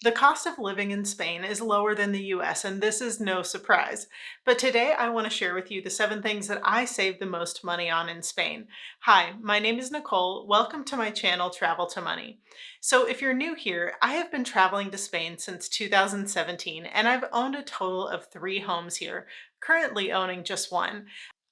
The cost of living in Spain is lower than the US, and this is no surprise. But today I want to share with you the 7 things that I save the most money on in Spain. Hi, my name is Nicole. Welcome to my channel, Travel to Money. So, if you're new here, I have been traveling to Spain since 2017, and I've owned a total of 3 homes here, currently owning just one.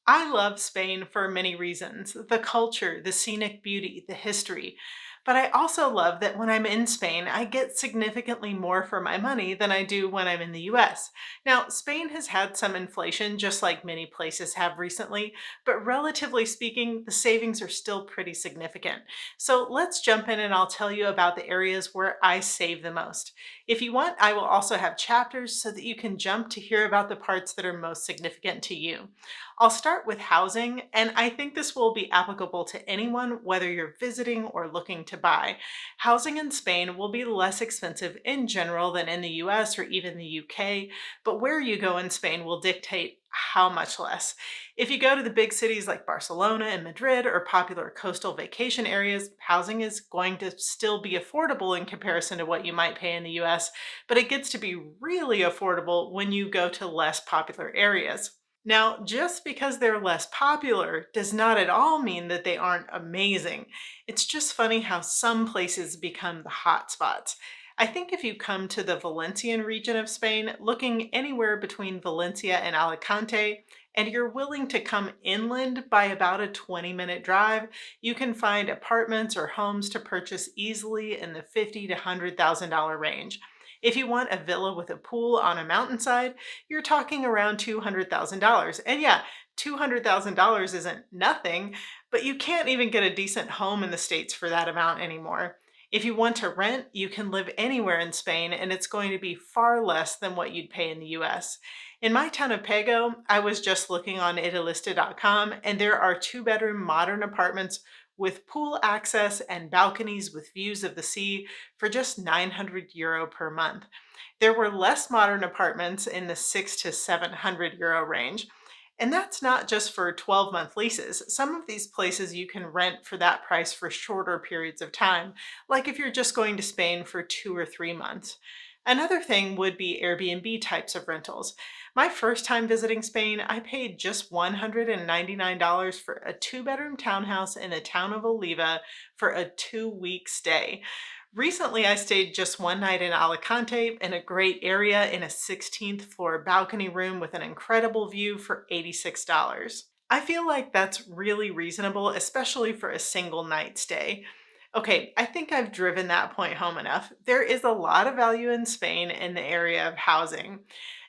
I love Spain for many reasons: the culture, the scenic beauty, the history. But I also love that when I'm in Spain, I get significantly more for my money than I do when I'm in the US. Now, Spain has had some inflation, just like many places have recently, but relatively speaking, the savings are still pretty significant. So let's jump in and I'll tell you about the areas where I save the most. If you want, I will also have chapters so that you can jump to hear about the parts that are most significant to you. I'll start with housing, and I think this will be applicable to anyone, whether you're visiting or looking to buy. Housing in Spain will be less expensive in general than in the US or even the UK, but where you go in Spain will dictate how much less. If you go to the big cities like Barcelona and Madrid or popular coastal vacation areas, housing is going to still be affordable in comparison to what you might pay in the US, but it gets to be really affordable when you go to less popular areas. Now, just because they're less popular does not at all mean that they aren't amazing. It's just funny how some places become the hot spots. I think if you come to the Valencian region of Spain, looking anywhere between Valencia and Alicante, and you're willing to come inland by about a 20-minute drive, you can find apartments or homes to purchase easily in the 50 to $100,000 range. If you want a villa with a pool on a mountainside, you're talking around $200,000. And yeah, $200,000 isn't nothing, but you can't even get a decent home in the States for that amount anymore. If you want to rent, you can live anywhere in Spain and it's going to be far less than what you'd pay in the US. In my town of Pego, I was just looking on Idealista.com and there are 2-bedroom modern apartments with pool access and balconies with views of the sea for just €900 per month. There were less modern apartments in the 6 to €700 range. And that's not just for 12-month leases. Some of these places you can rent for that price for shorter periods of time, like if you're just going to Spain for 2 or 3 months. Another thing would be Airbnb types of rentals. My first time visiting Spain, I paid just $199 for a 2-bedroom townhouse in the town of Oliva for a 2-week stay. Recently, I stayed just one night in Alicante in a great area in a 16th floor balcony room with an incredible view for $86. I feel like that's really reasonable, especially for a single night stay. Okay, I think I've driven that point home enough. There is a lot of value in Spain in the area of housing.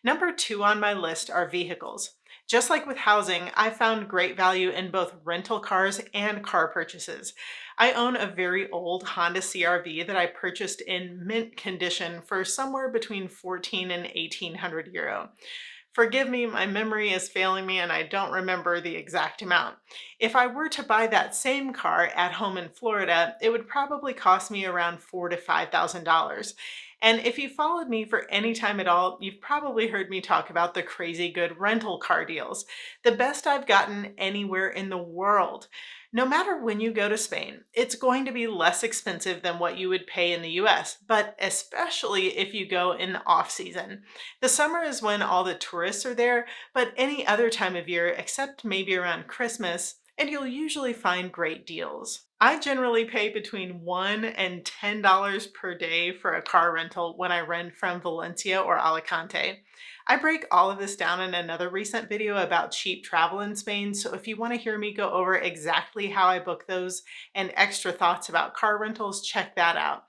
Number 2 on my list are vehicles. Just like with housing, I found great value in both rental cars and car purchases. I own a very old Honda CRV that I purchased in mint condition for somewhere between 14 and €1,800. Forgive me, my memory is failing me and I don't remember the exact amount. If I were to buy that same car at home in Florida, it would probably cost me around $4,000 to $5,000. And if you followed me for any time at all, you've probably heard me talk about the crazy good rental car deals, the best I've gotten anywhere in the world. No matter when you go to Spain, it's going to be less expensive than what you would pay in the US, but especially if you go in the off season. The summer is when all the tourists are there, but any other time of year, except maybe around Christmas, and you'll usually find great deals. I generally pay between $1 and $10 per day for a car rental when I rent from Valencia or Alicante. I break all of this down in another recent video about cheap travel in Spain, so if you want to hear me go over exactly how I book those and extra thoughts about car rentals, check that out.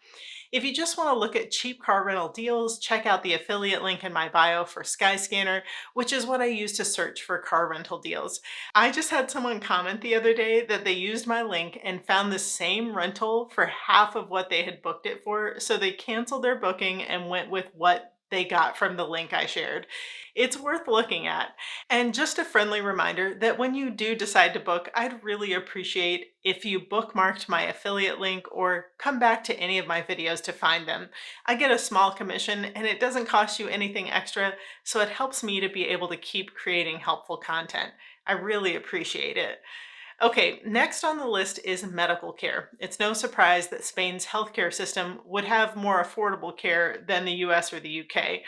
If you just want to look at cheap car rental deals, check out the affiliate link in my bio for Skyscanner, which is what I use to search for car rental deals. I just had someone comment the other day that they used my link and found the same rental for half of what they had booked it for, so they canceled their booking and went with what they got from the link I shared. It's worth looking at. And just a friendly reminder that when you do decide to book, I'd really appreciate if you bookmarked my affiliate link or come back to any of my videos to find them. I get a small commission and it doesn't cost you anything extra, so it helps me to be able to keep creating helpful content. I really appreciate it. Okay, next on the list is medical care. It's no surprise that Spain's healthcare system would have more affordable care than the US or the UK.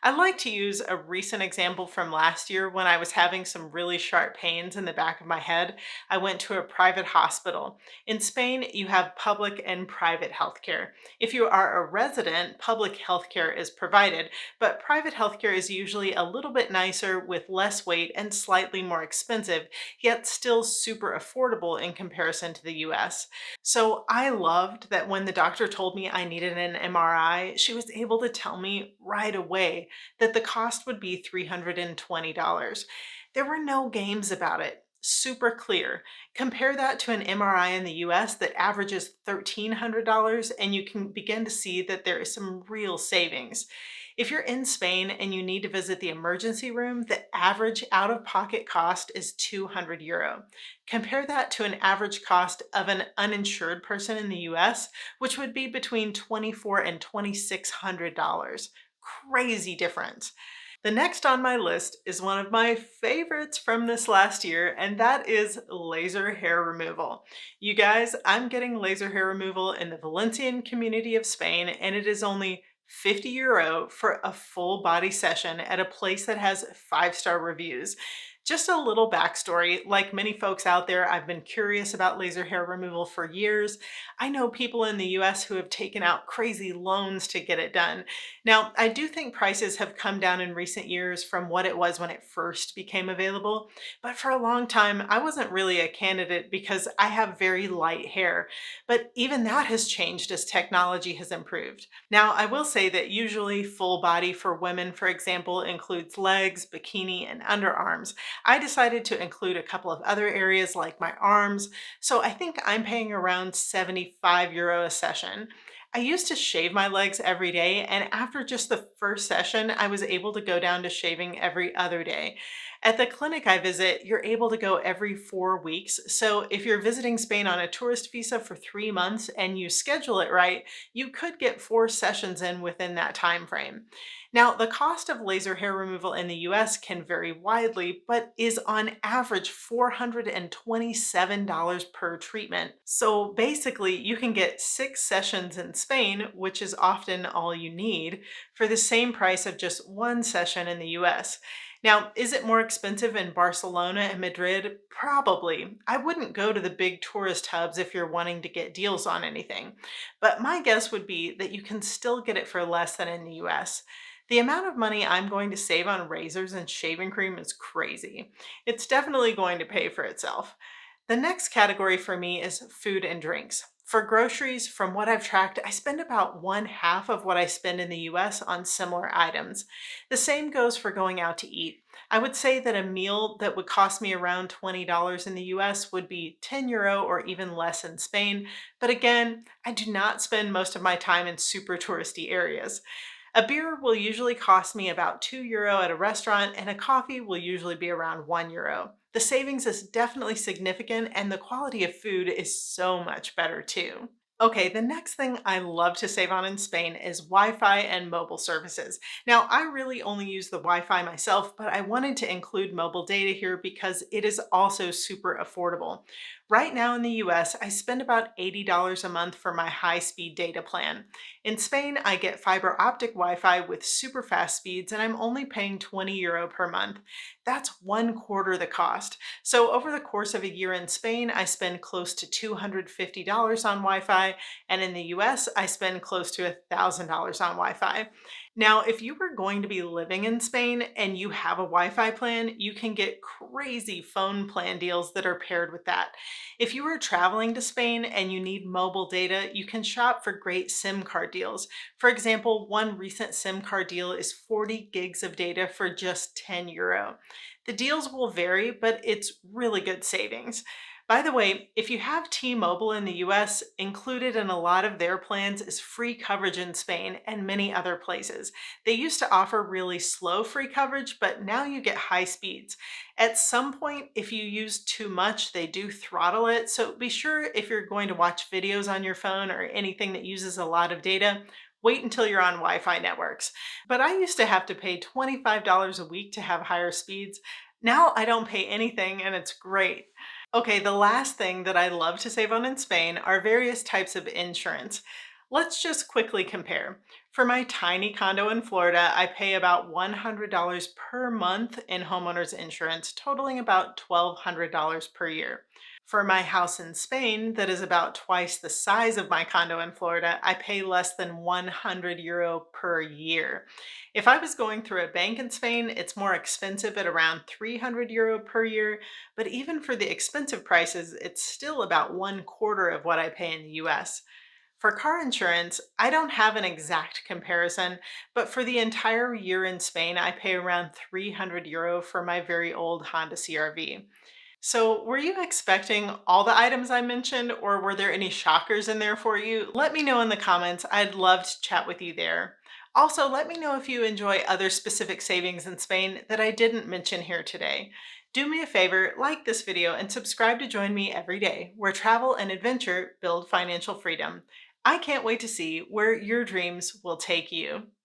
I like to use a recent example from last year when I was having some really sharp pains in the back of my head. I went to a private hospital. In Spain, you have public and private healthcare. If you are a resident, public healthcare is provided, but private healthcare is usually a little bit nicer with less wait and slightly more expensive, yet still super affordable in comparison to the US. So I loved that when the doctor told me I needed an MRI, she was able to tell me right away that the cost would be $320. There were no games about it. Super clear. Compare that to an MRI in the US that averages $1,300, and you can begin to see that there is some real savings. If you're in Spain and you need to visit the emergency room, the average out of pocket cost is €200. Compare that to an average cost of an uninsured person in the US, which would be between $2,400 and $2,600. Crazy difference. The next on my list is one of my favorites from this last year, and that is laser hair removal. You guys, I'm getting laser hair removal in the Valencian community of Spain, and it is only €50 for a full body session at a place that has five-star reviews. Just a little backstory, like many folks out there, I've been curious about laser hair removal for years. I know people in the US who have taken out crazy loans to get it done. Now, I do think prices have come down in recent years from what it was when it first became available, but for a long time, I wasn't really a candidate because I have very light hair. But even that has changed as technology has improved. Now, I will say that usually full body for women, for example, includes legs, bikini, and underarms. I decided to include a couple of other areas like my arms, so I think I'm paying around €75 a session. I used to shave my legs every day, and after just the first session, I was able to go down to shaving every other day. At the clinic I visit, you're able to go every 4 weeks. So if you're visiting Spain on a tourist visa for 3 months and you schedule it right, you could get 4 sessions in within that time frame. Now, the cost of laser hair removal in the US can vary widely, but is on average $427 per treatment. So basically, you can get 6 sessions in Spain, which is often all you need, for the same price of just one session in the US. Now, is it more expensive in Barcelona and Madrid? Probably. I wouldn't go to the big tourist hubs if you're wanting to get deals on anything. But my guess would be that you can still get it for less than in the US. The amount of money I'm going to save on razors and shaving cream is crazy. It's definitely going to pay for itself. The next category for me is food and drinks. For groceries, from what I've tracked, I spend about one half of what I spend in the US on similar items. The same goes for going out to eat. I would say that a meal that would cost me around $20 in the US would be €10 or even less in Spain. But again, I do not spend most of my time in super touristy areas. A beer will usually cost me about €2 at a restaurant, and a coffee will usually be around €1. The savings is definitely significant, and the quality of food is so much better too. Okay, the next thing I love to save on in Spain is Wi Fi and mobile services. Now, I really only use the Wi Fi myself, but I wanted to include mobile data here because it is also super affordable. Right now in the US, I spend about $80 a month for my high speed data plan. In Spain, I get fiber optic Wi Fi with super fast speeds, and I'm only paying €20 per month. That's one quarter the cost. So, over the course of a year in Spain, I spend close to $250 on Wi Fi, and in the US, I spend close to $1,000 on Wi Fi. Now, if you were going to be living in Spain and you have a Wi Fi plan, you can get crazy phone plan deals that are paired with that. If you are traveling to Spain and you need mobile data, you can shop for great SIM card deals. For example, one recent SIM card deal is 40 gigs of data for just €10. The deals will vary, but it's really good savings. By the way, if you have T-Mobile in the US, included in a lot of their plans is free coverage in Spain and many other places. They used to offer really slow free coverage, but now you get high speeds. At some point, if you use too much, they do throttle it. So be sure if you're going to watch videos on your phone or anything that uses a lot of data, wait until you're on Wi-Fi networks. But I used to have to pay $25 a week to have higher speeds. Now I don't pay anything and it's great. Okay, the last thing that I love to save on in Spain are various types of insurance. Let's just quickly compare. For my tiny condo in Florida, I pay about $100 per month in homeowners insurance, totaling about $1,200 per year. For my house in Spain, that is about twice the size of my condo in Florida, I pay less than €100 per year. If I was going through a bank in Spain, it's more expensive at around €300 per year, but even for the expensive prices, it's still about one quarter of what I pay in the US. For car insurance, I don't have an exact comparison, but for the entire year in Spain, I pay around €300 for my very old Honda CRV. So, were you expecting all the items I mentioned, or were there any shockers in there for you? Let me know in the comments. I'd love to chat with you there. Also, let me know if you enjoy other specific savings in Spain that I didn't mention here today. Do me a favor, like this video and subscribe to join me every day, where travel and adventure build financial freedom. I can't wait to see where your dreams will take you.